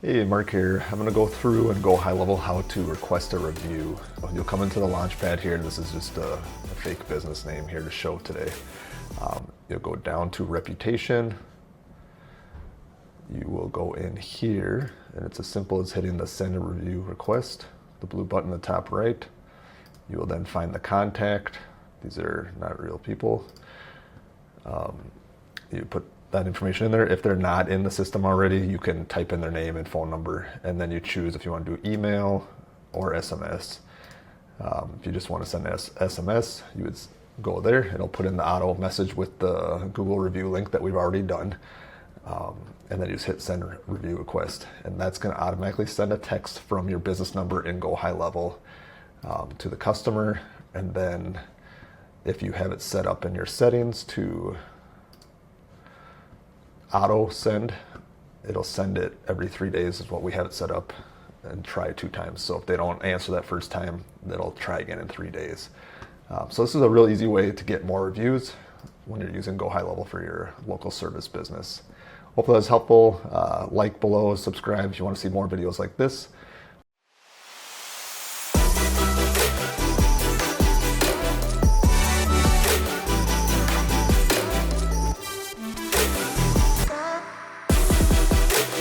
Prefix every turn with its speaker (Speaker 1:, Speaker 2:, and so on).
Speaker 1: Hey, Mark here. I'm going to go through and go high level how to request a review. You'll come into the Launchpad here. This is just a fake business name here to show today. You'll go down to reputation. You will go in here, and it's as simple as hitting the send a review request, the blue button in the top right. You will then find the contact. These are not real people. You put that information in there. If they're not in the system already, you can type in their name and phone number, and then you choose if you want to do email or SMS. If you just want to send SMS, you would go there. It'll put in the auto message with the Google review link that we've already done. And then you just hit send review request, and that's going to automatically send a text from your business number in GoHighLevel to the customer. And then if you have it set up in your settings to auto send, it'll send it every 3 days is what we have it set up, and try 2 times. So if they don't answer that first time, they'll try again in 3 days. So this is a real easy way to get more reviews when you're using GoHighLevel for your local service business. Hopefully that was helpful. Like below, subscribe if you want to see more videos like this.